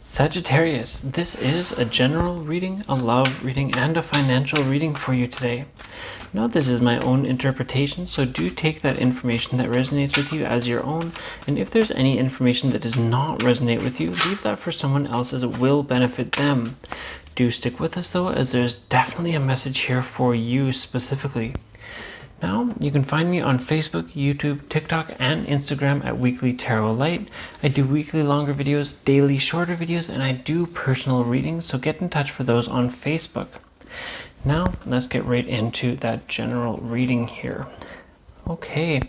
Sagittarius, this is a general reading, a love reading, and a financial reading for you today. Now, this is my own interpretation, so do take that information that resonates with you as your own, and if there's any information that does not resonate with you, leave that for someone else as it will benefit them. Do stick with us though, as there's definitely a message here for you specifically. Now, you can find me on Facebook, YouTube, TikTok, and Instagram at Weekly Tarot Light. I do weekly longer videos, daily shorter videos, and I do personal readings, so get in touch for those on Facebook. Now, let's get right into that general reading here. Okay,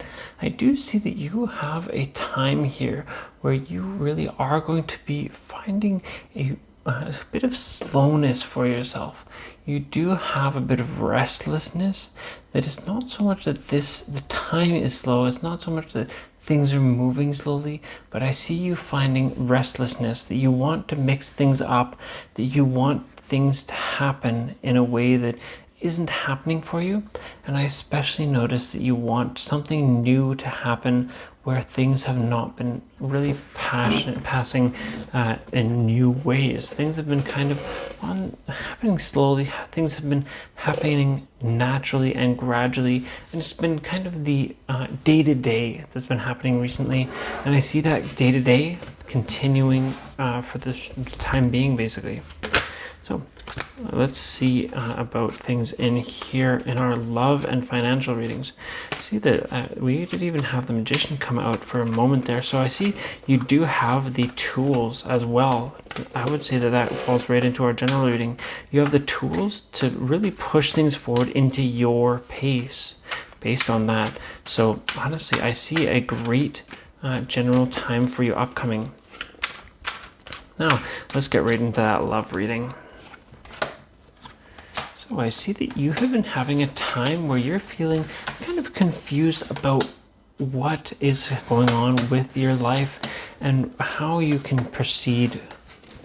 I do see that you have a time here where you really are going to be finding a bit of slowness for yourself. You do have a bit of restlessness. That is not so much that the time is slow. It's not so much that things are moving slowly, but I see you finding restlessness, that you want to mix things up, that you want things to happen in a way that isn't happening for you. And I especially notice that you want something new to happen where things have not been really passing in new ways. Things have been kind of happening slowly. Things have been happening naturally and gradually, and it's been kind of the day-to-day that's been happening recently. And I see that day-to-day continuing for the time being, basically. So let's see about things in here in our love and financial readings. See that we did even have the Magician come out for a moment there. So I see you do have the tools as well. I would say that that falls right into our general reading. You have the tools to really push things forward into your pace based on that. So honestly, I see a great general time for you upcoming. Now, let's get right into that love reading. So I see that you have been having a time where you're feeling kind of confused about what is going on with your life and how you can proceed,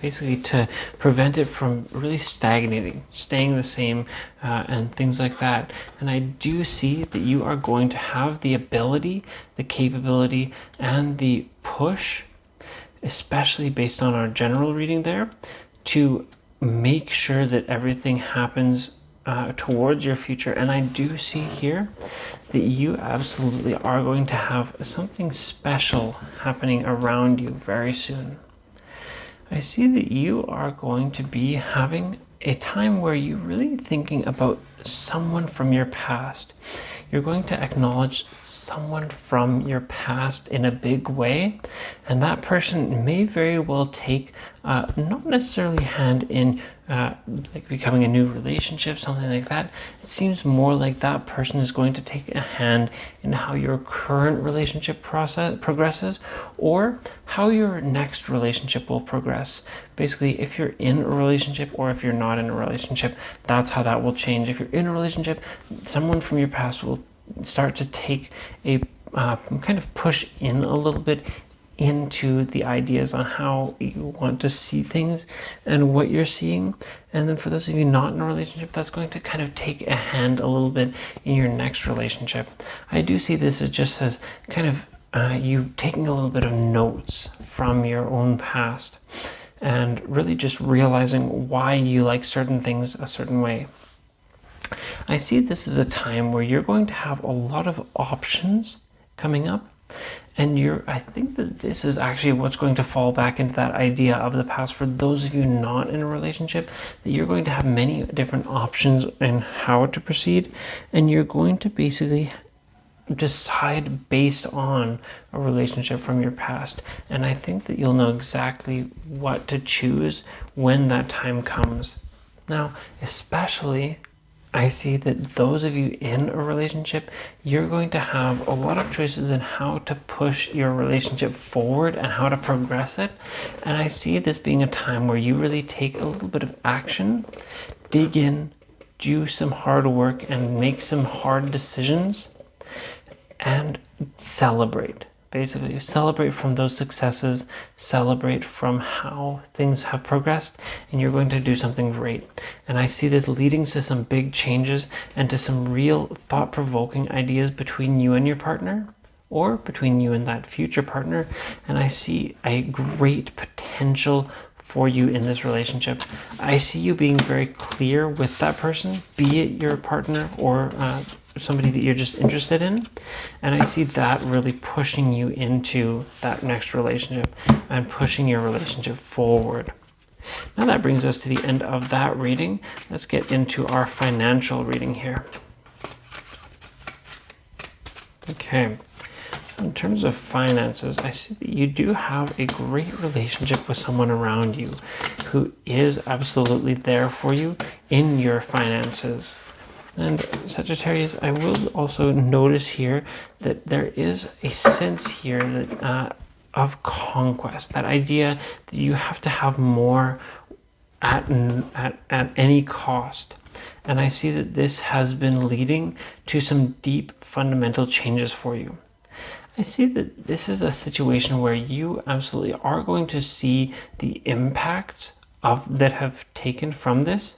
basically to prevent it from really stagnating, staying the same, and things like that. And I do see that you are going to have the ability, the capability, and the push, especially based on our general reading there, to make sure that everything happens towards your future. And I do see here that you absolutely are going to have something special happening around you very soon. I see that you are going to be having a time where you're really thinking about someone from your past. You're going to acknowledge someone from your past in a big way, and that person may very well take not necessarily hand in like becoming a new relationship, something like that. It seems more like that person is going to take a hand in how your current relationship progresses, or how your next relationship will progress. Basically, if you're in a relationship or if you're not in a relationship, that's how that will change. If you're in a relationship, someone from your past will start to take a kind of push in a little bit into the ideas on how you want to see things and what you're seeing. And then for those of you not in a relationship, that's going to kind of take a hand a little bit in your next relationship. I do see this as just as kind of you taking a little bit of notes from your own past and really just realizing why you like certain things a certain way. I see this as a time where you're going to have a lot of options coming up, and I think that this is actually what's going to fall back into that idea of the past. For those of you not in a relationship, that you're going to have many different options in how to proceed, and you're going to basically decide based on a relationship from your past. And I think that you'll know exactly what to choose when that time comes. Now, especially, I see that those of you in a relationship, you're going to have a lot of choices in how to push your relationship forward and how to progress it. And I see this being a time where you really take a little bit of action, dig in, do some hard work, and make some hard decisions, and celebrate. Basically, celebrate from those successes, celebrate from how things have progressed, and you're going to do something great. And I see this leading to some big changes and to some real thought-provoking ideas between you and your partner, or between you and that future partner. And I see a great potential for you in this relationship. I see you being very clear with that person, be it your partner or somebody that you're just interested in. And I see that really pushing you into that next relationship and pushing your relationship forward. Now that brings us to the end of that reading. Let's get into our financial reading here. Okay. In terms of finances, I see that you do have a great relationship with someone around you who is absolutely there for you in your finances. And Sagittarius, I will also notice here that there is a sense here that of conquest, that idea that you have to have more at any cost. And I see that this has been leading to some deep fundamental changes for you. I see that this is a situation where you absolutely are going to see the impacts that have taken from this,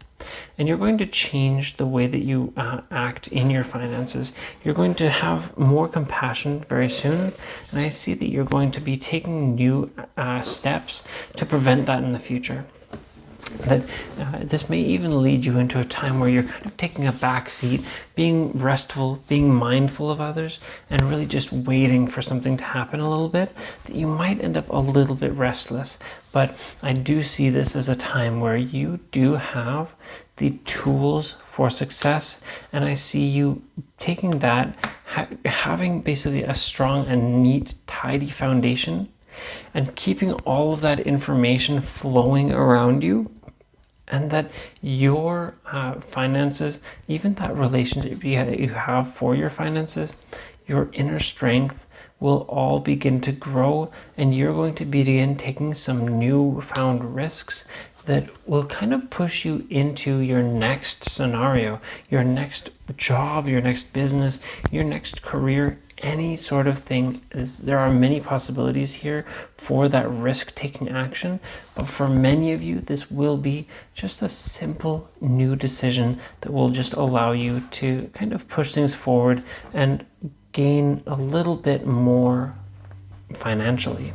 and you're going to change the way that you act in your finances. You're going to have more compassion very soon, and I see that you're going to be taking new steps to prevent that in the future. That this may even lead you into a time where you're kind of taking a back seat, being restful, being mindful of others, and really just waiting for something to happen a little bit, that you might end up a little bit restless. But I do see this as a time where you do have the tools for success, and I see you taking that, having basically a strong and neat, tidy foundation, and keeping all of that information flowing around you, and that your finances, even that relationship you have for your finances, your inner strength will all begin to grow, and you're going to begin taking some newfound risks that will kind of push you into your next scenario, your next job, your next business, your next career, any sort of thing. There are many possibilities here for that risk-taking action, but for many of you, this will be just a simple new decision that will just allow you to kind of push things forward and gain a little bit more financially.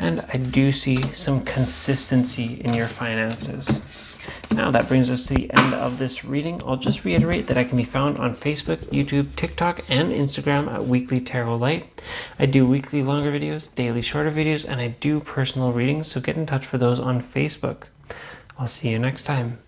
And I do see some consistency in your finances. Now that brings us to the end of this reading. I'll just reiterate that I can be found on Facebook, YouTube, TikTok, and Instagram at Weekly Tarot Light. I do weekly longer videos, daily shorter videos, and I do personal readings, so get in touch for those on Facebook. I'll see you next time.